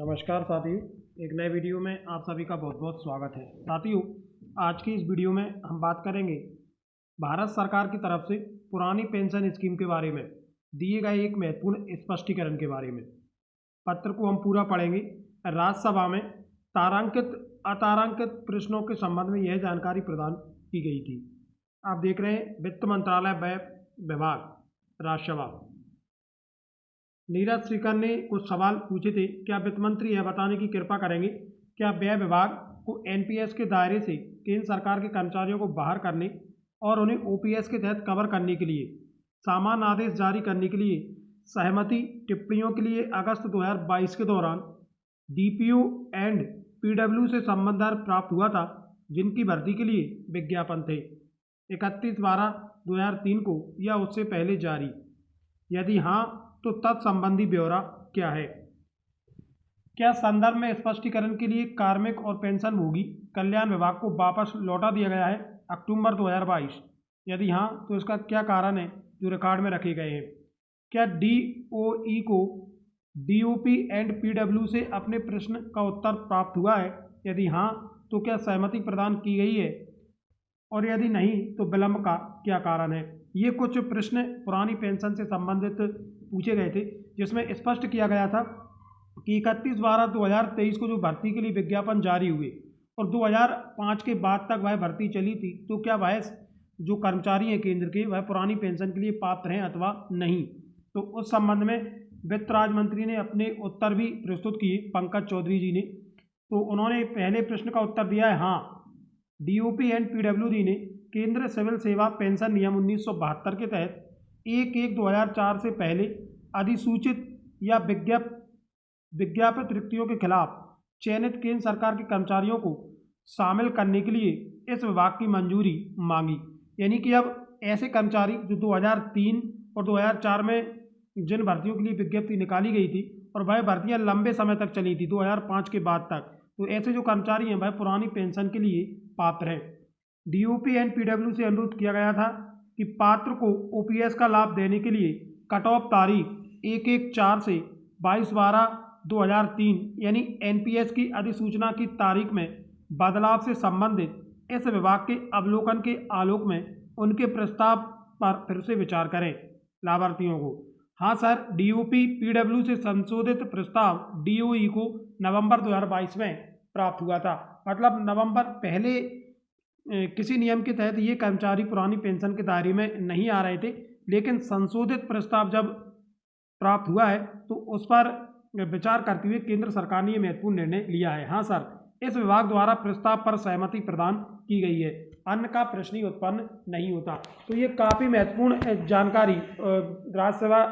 नमस्कार साथियों, एक नए वीडियो में आप सभी का बहुत बहुत स्वागत है। साथियों, आज की इस वीडियो में हम बात करेंगे भारत सरकार की तरफ से पुरानी पेंशन स्कीम के बारे में दिए गए एक महत्वपूर्ण स्पष्टीकरण के बारे में। पत्र को हम पूरा पढ़ेंगे। राज्यसभा में तारांकित अतारांकित प्रश्नों के संबंध में यह जानकारी प्रदान की गई थी। आप देख रहे हैं वित्त मंत्रालय व्यय विभाग, राज्यसभा। नीरज श्रीकर ने कुछ सवाल पूछे थे। क्या वित्त मंत्री यह बताने की कृपा करेंगे क्या व्यय विभाग को एनपीएस के दायरे से केंद्र सरकार के कर्मचारियों को बाहर करने और उन्हें ओपीएस के तहत कवर करने के लिए सामान्य आदेश जारी करने के लिए सहमति टिप्पणियों के लिए अगस्त 2022 के दौरान डीपीओ एंड पीडब्ल्यू से संबंध प्राप्त हुआ था, जिनकी भर्ती के लिए विज्ञापन थे 31/12/2003 को या उससे पहले जारी? यदि हाँ, तो तत्संबंधी ब्यौरा क्या है? क्या संदर्भ में स्पष्टीकरण के लिए कार्मिक और पेंशनभोगी कल्याण विभाग को वापस लौटा दिया गया है अक्टूबर 2022? यदि हाँ, तो इसका क्या कारण है जो रिकॉर्ड में रखे गए हैं? क्या डीओई को डीओपी एंड पीडब्ल्यू से अपने प्रश्न का उत्तर प्राप्त हुआ है? यदि हाँ, तो क्या सहमति प्रदान की गई है? और यदि नहीं, तो विलंब का क्या कारण है? ये कुछ प्रश्न पुरानी पेंशन से संबंधित पूछे गए थे, जिसमें स्पष्ट किया गया था कि 31/12/2023 को जो भर्ती के लिए विज्ञापन जारी हुए और 2005 के बाद तक वह भर्ती चली थी, तो क्या वह जो कर्मचारी हैं केंद्र के, वह पुरानी पेंशन के लिए पात्र हैं अथवा नहीं? तो उस संबंध में वित्त राज्य मंत्री ने अपने उत्तर भी प्रस्तुत किए, पंकज चौधरी जी ने। तो उन्होंने पहले प्रश्न का उत्तर दिया है हाँ। डीओपी एंड पीडब्ल्यूडी ने केंद्र सिविल सेवा पेंशन नियम 1972 के तहत 1/1/2004 से पहले अधिसूचित या विज्ञापित रिक्तियों के खिलाफ चयनित केंद्र सरकार के कर्मचारियों को शामिल करने के लिए इस विभाग की मंजूरी मांगी। यानी कि अब ऐसे कर्मचारी जो 2003 और 2004 में जिन भर्तियों के लिए विज्ञप्ति निकाली गई थी और वह भर्तियां लंबे समय तक चली थी 2005 के बाद तक, तो ऐसे जो कर्मचारी हैं वह पुरानी पेंशन के लिए पात्र हैं। डीओपी एंड पीडब्ल्यू से अनुरोध किया गया था कि पात्र को ओपीएस का लाभ देने के लिए कट ऑफ तारीख 1/1/4 से 22/12/2003 यानी एनपीएस की अधिसूचना की तारीख में बदलाव से संबंधित इस विभाग के अवलोकन के आलोक में उनके प्रस्ताव पर फिर से विचार करें। लाभार्थियों को हाँ सर, डीओपी पीडब्ल्यू से संशोधित प्रस्ताव डीओई को नवंबर 2022 में प्राप्त हुआ था। मतलब नवंबर पहले किसी नियम के तहत ये कर्मचारी पुरानी पेंशन के दायरे में नहीं आ रहे थे, लेकिन संशोधित प्रस्ताव जब प्राप्त हुआ है तो उस पर विचार करते हुए केंद्र सरकार ने ये महत्वपूर्ण निर्णय लिया है। हाँ सर, इस विभाग द्वारा प्रस्ताव पर सहमति प्रदान की गई है, अन्य का प्रश्न ही उत्पन्न नहीं होता। तो ये काफ़ी महत्वपूर्ण जानकारी राज्यसभा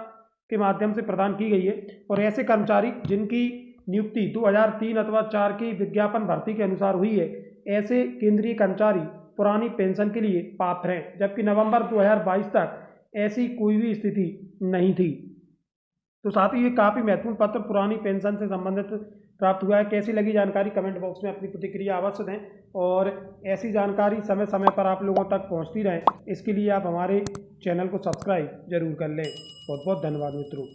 के माध्यम से प्रदान की गई है। और ऐसे कर्मचारी जिनकी नियुक्ति 2003 अथवा 4 की विज्ञापन भर्ती के अनुसार हुई है, ऐसे केंद्रीय कर्मचारी पुरानी पेंशन के लिए पात्र हैं, जबकि नवंबर 2022 तक ऐसी कोई भी स्थिति नहीं थी। तो साथ ही ये काफ़ी महत्वपूर्ण पत्र पुरानी पेंशन से संबंधित प्राप्त हुआ है। कैसी लगी जानकारी कमेंट बॉक्स में अपनी प्रतिक्रिया अवश्य दें और ऐसी जानकारी समय समय पर आप लोगों तक पहुंचती रहे, इसके लिए आप हमारे चैनल को सब्सक्राइब जरूर कर लें। बहुत बहुत धन्यवाद मित्रों।